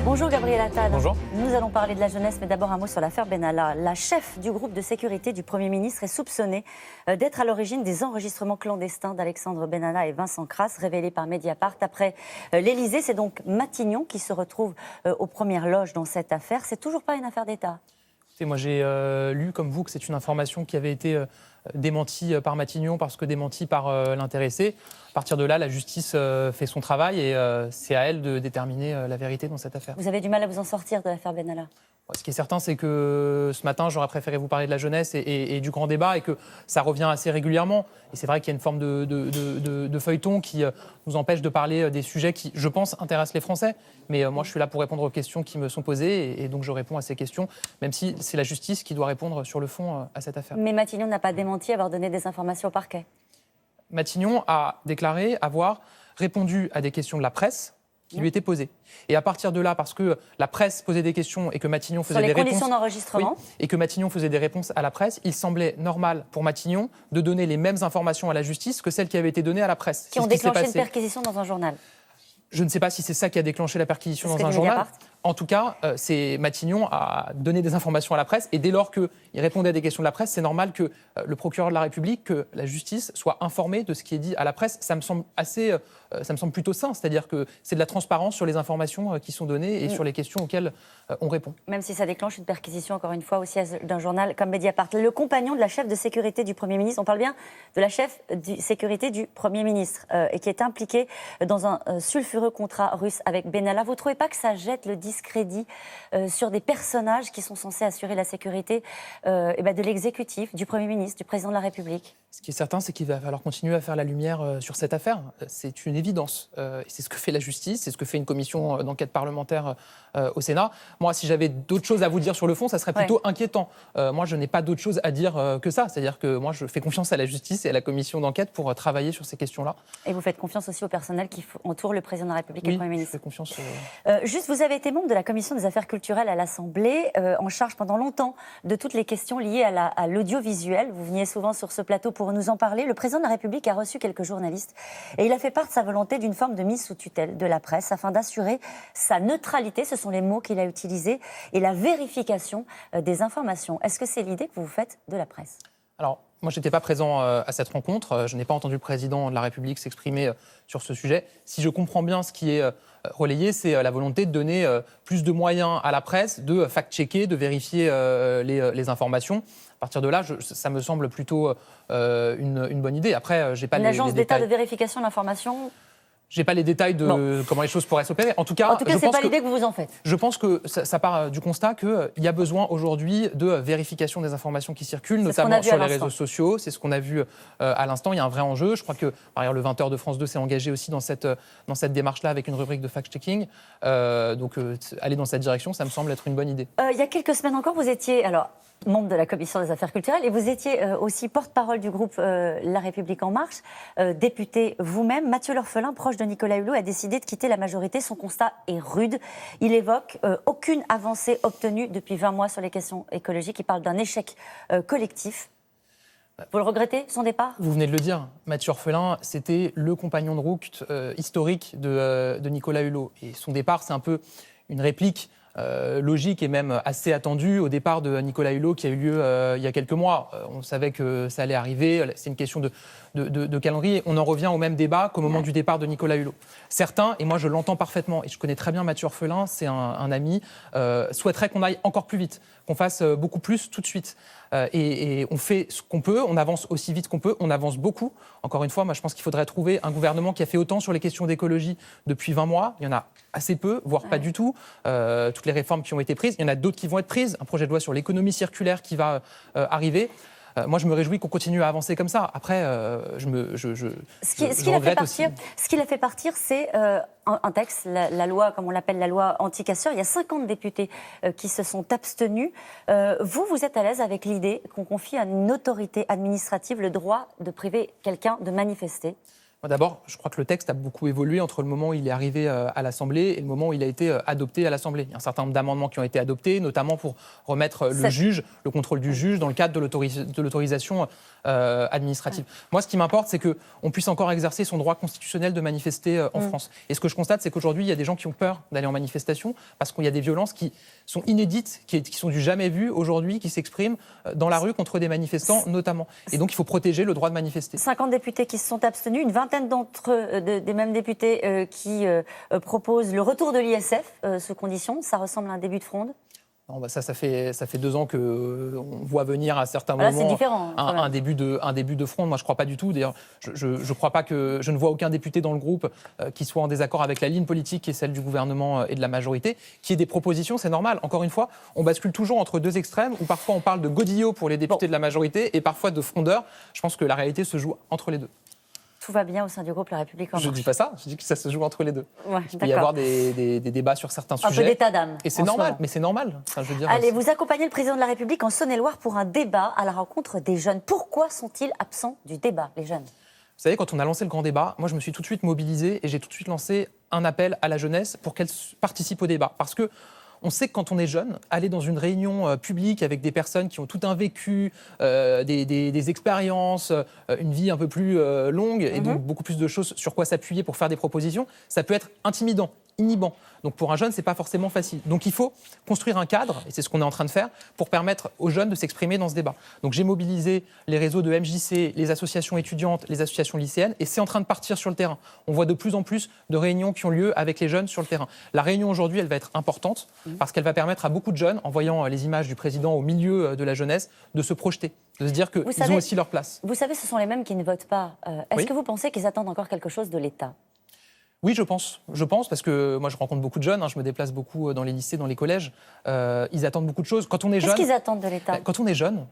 Bonjour Gabriel Attal. Bonjour. Nous allons parler de la jeunesse, mais d'abord un mot sur l'affaire Benalla. La chef du groupe de sécurité du Premier ministre est soupçonnée d'être à l'origine des enregistrements clandestins d'Alexandre Benalla et Vincent Crasse, révélés par Mediapart. Après l'Élysée, c'est donc Matignon qui se retrouve aux premières loges dans cette affaire. C'est toujours pas une affaire d'État. Moi, j'ai lu, comme vous, que c'est une information qui avait été démentie par Matignon parce que démentie par l'intéressé. À partir de là, la justice fait son travail et c'est à elle de déterminer la vérité dans cette affaire. Vous avez du mal à vous en sortir de l'affaire Benalla? Ce qui est certain, c'est que ce matin, j'aurais préféré vous parler de la jeunesse et du grand débat et que ça revient assez régulièrement. Et c'est vrai qu'il y a une forme de feuilleton qui nous empêche de parler des sujets qui, je pense, intéressent les Français. Mais moi, je suis là pour répondre aux questions qui me sont posées et donc je réponds à ces questions, même si c'est la justice qui doit répondre sur le fond à cette affaire. Mais Matignon n'a pas démenti avoir donné des informations au parquet. Matignon a déclaré avoir répondu à des questions de la presse qui lui étaient posées. Et à partir de là, parce que la presse posait des questions et que Matignon faisait des réponses... Sur les conditions d'enregistrement. Oui, et que Matignon faisait des réponses à la presse, il semblait normal pour Matignon de donner les mêmes informations à la justice que celles qui avaient été données à la presse. Qui ont déclenché une perquisition dans un journal. Je ne sais pas si c'est ça qui a déclenché la perquisition dans un journal. En tout cas, c'est Matignon a donné des informations à la presse et dès lors qu'il répondait à des questions de la presse, c'est normal que le procureur de la République, que la justice soit informée de ce qui est dit à la presse. Ça me semble plutôt sain, c'est-à-dire que c'est de la transparence sur les informations qui sont données et sur les questions auxquelles on répond. Même si ça déclenche une perquisition, encore une fois, aussi d'un journal comme Mediapart. Le compagnon de la chef de sécurité du Premier ministre, on parle bien de la chef de sécurité du Premier ministre, et qui est impliquée dans un sulfureux contrat russe avec Benalla. Vous ne trouvez pas que ça jette le discrédit sur des personnages qui sont censés assurer la sécurité de l'exécutif, du Premier ministre, du Président de la République? Ce qui est certain, c'est qu'il va falloir continuer à faire la lumière sur cette affaire. C'est une évidence. Et c'est ce que fait la justice, c'est ce que fait une commission d'enquête parlementaire au Sénat. Moi, si j'avais d'autres choses à vous dire sur le fond, ça serait plutôt inquiétant. Moi, je n'ai pas d'autre chose à dire que ça. C'est-à-dire que moi, je fais confiance à la justice et à la commission d'enquête pour travailler sur ces questions-là. Et vous faites confiance aussi au personnel qui entoure le Président de la République et le Premier ministre? Oui, je fais confiance. Juste, vous avez été membre de la commission des affaires culturelles à l'Assemblée, en charge pendant longtemps de toutes les questions liées à l'audiovisuel. Vous veniez souvent sur ce plateau pour nous en parler. Le Président de la République a reçu quelques journalistes et il a fait part de sa volonté d'une forme de mise sous tutelle de la presse afin d'assurer sa neutralité, ce sont les mots qu'il a utilisés, et la vérification des informations. Est-ce que c'est l'idée que vous vous faites de la presse? Alors, moi, je n'étais pas présent à cette rencontre. Je n'ai pas entendu le Président de la République s'exprimer sur ce sujet. Si je comprends bien ce qui est relayé, c'est la volonté de donner plus de moyens à la presse, de fact-checker, de vérifier les informations. À partir de là, ça me semble plutôt une bonne idée. Après, j'ai pas les L'agence d'État détails. de vérification de l'information. J'ai pas les détails de comment les choses pourraient s'opérer. En tout cas, c'est pas l'idée que vous vous en faites. Je pense que ça part du constat qu'il y a besoin aujourd'hui de vérification des informations qui circulent, notamment sur les réseaux sociaux. C'est ce qu'on a vu à l'instant. Il y a un vrai enjeu. Je crois que, par ailleurs, le 20h de France 2 s'est engagé aussi dans cette démarche-là avec une rubrique de fact-checking. Donc, aller dans cette direction, ça me semble être une bonne idée. Il y a quelques semaines encore, vous étiez membre de la Commission des affaires culturelles et vous étiez aussi porte-parole du groupe La République En Marche, député vous-même. Mathieu L'Orphelin, proche de Nicolas Hulot, a décidé de quitter la majorité. Son constat est rude. Il évoque aucune avancée obtenue depuis 20 mois sur les questions écologiques. Il parle d'un échec collectif. Vous le regrettez, son départ? Vous venez de le dire, Mathieu Orphelin, c'était le compagnon de route historique de Nicolas Hulot. Et son départ, c'est un peu une réplique logique et même assez attendue au départ de Nicolas Hulot qui a eu lieu il y a quelques mois. On savait que ça allait arriver, c'est une question de calendrier. On en revient au même débat qu'au moment du départ de Nicolas Hulot. Certains, et moi je l'entends parfaitement, et je connais très bien Mathieu Orphelin, c'est un ami, souhaiteraient qu'on aille encore plus vite, qu'on fasse beaucoup plus tout de suite. Et on fait ce qu'on peut, on avance aussi vite qu'on peut, on avance beaucoup. Encore une fois, moi je pense qu'il faudrait trouver un gouvernement qui a fait autant sur les questions d'écologie depuis 20 mois. Il y en a assez peu, voire pas du tout. Toutes les réformes qui ont été prises, il y en a d'autres qui vont être prises. Un projet de loi sur l'économie circulaire qui va arriver. Moi, je me réjouis qu'on continue à avancer comme ça. Après, Ce qui l'a fait partir, c'est un texte, la loi, comme on l'appelle, la loi anti-casseurs. Il y a 50 députés qui se sont abstenus. Vous êtes à l'aise avec l'idée qu'on confie à une autorité administrative le droit de priver quelqu'un de manifester? D'abord, je crois que le texte a beaucoup évolué entre le moment où il est arrivé à l'Assemblée et le moment où il a été adopté à l'Assemblée. Il y a un certain nombre d'amendements qui ont été adoptés, notamment pour remettre le contrôle du juge dans le cadre de l'autorisation administrative. Moi, ce qui m'importe, c'est qu'on puisse encore exercer son droit constitutionnel de manifester en France. Et ce que je constate, c'est qu'aujourd'hui, il y a des gens qui ont peur d'aller en manifestation parce qu'il y a des violences qui sont inédites, qui sont du jamais vu aujourd'hui, qui s'expriment dans la rue contre des manifestants notamment. Et donc, il faut protéger le droit de manifester. 50 députés qui se sont abstenus, une vingtaine d'entre eux, des mêmes députés qui proposent le retour de l'ISF sous condition. Ça ressemble à un début de fronde? Non, ça fait 2 ans qu'on voit venir à certains moments c'est différent, un début de fronde. Moi, je ne crois pas du tout. D'ailleurs, je ne vois aucun député dans le groupe qui soit en désaccord avec la ligne politique qui est celle du gouvernement et de la majorité. Qui ait des propositions, c'est normal. Encore une fois, on bascule toujours entre deux extrêmes où parfois on parle de godillots pour les députés de la majorité et parfois de frondeurs. Je pense que la réalité se joue entre les deux. Tout va bien au sein du groupe La République En Marche. Je ne dis pas ça, je dis que ça se joue entre les deux. Ouais, il peut y avoir des débats sur certains sujets. Un peu d'état d'âme. Et c'est normal, mais c'est normal. Enfin, je veux dire, allez, vous accompagnez le président de la République en Saône-et-Loire pour un débat à la rencontre des jeunes. Pourquoi sont-ils absents du débat, les jeunes ? Vous savez, quand on a lancé le grand débat, moi je me suis tout de suite mobilisé et j'ai tout de suite lancé un appel à la jeunesse pour qu'elle participe au débat. Parce que on sait que quand on est jeune, aller dans une réunion publique avec des personnes qui ont tout un vécu, des expériences, une vie un peu plus longue et donc beaucoup plus de choses sur quoi s'appuyer pour faire des propositions, ça peut être intimidant, inhibant. Donc pour un jeune, c'est pas forcément facile. Donc il faut construire un cadre, et c'est ce qu'on est en train de faire, pour permettre aux jeunes de s'exprimer dans ce débat. Donc j'ai mobilisé les réseaux de MJC, les associations étudiantes, les associations lycéennes, et c'est en train de partir sur le terrain. On voit de plus en plus de réunions qui ont lieu avec les jeunes sur le terrain. La réunion aujourd'hui, elle va être importante, parce qu'elle va permettre à beaucoup de jeunes, en voyant les images du président au milieu de la jeunesse, de se projeter, de se dire qu'ils ont aussi leur place. Vous savez, ce sont les mêmes qui ne votent pas. Est-ce que vous pensez qu'ils attendent encore quelque chose de l'État ? Oui, je pense, parce que moi je rencontre beaucoup de jeunes, je me déplace beaucoup dans les lycées, dans les collèges. Ils attendent beaucoup de choses. Quand on est jeune, qu'est-ce qu'ils attendent de l'État ? Quand on est jeune,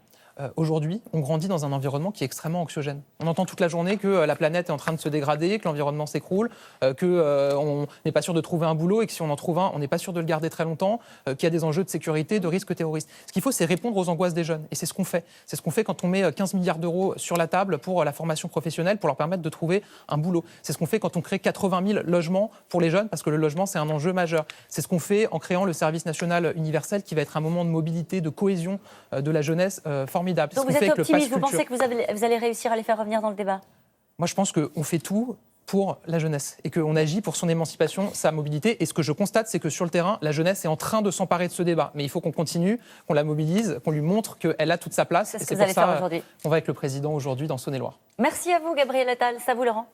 aujourd'hui, on grandit dans un environnement qui est extrêmement anxiogène. On entend toute la journée que la planète est en train de se dégrader, que l'environnement s'écroule, qu'on n'est pas sûr de trouver un boulot et que si on en trouve un, on n'est pas sûr de le garder très longtemps, qu'il y a des enjeux de sécurité, de risques terroristes. Ce qu'il faut, c'est répondre aux angoisses des jeunes. Et c'est ce qu'on fait. C'est ce qu'on fait quand on met 15 milliards d'euros sur la table pour la formation professionnelle, pour leur permettre de trouver un boulot. C'est ce qu'on fait quand on crée 80 000 logements pour les jeunes, parce que le logement, c'est un enjeu majeur. C'est ce qu'on fait en créant le service national universel, qui va être un moment de mobilité, de cohésion de la jeunesse formidable. Donc vous êtes optimiste, vous pensez que vous allez réussir à les faire revenir dans le débat ? Moi, je pense qu'on fait tout pour la jeunesse et qu'on agit pour son émancipation, sa mobilité. Et ce que je constate, c'est que sur le terrain, la jeunesse est en train de s'emparer de ce débat. Mais il faut qu'on continue, qu'on la mobilise, qu'on lui montre qu'elle a toute sa place. C'est ce que vous allez faire aujourd'hui. On va avec le président aujourd'hui dans Saône-et-Loire. Merci à vous, Gabriel Attal. C'est à vous, Laurent.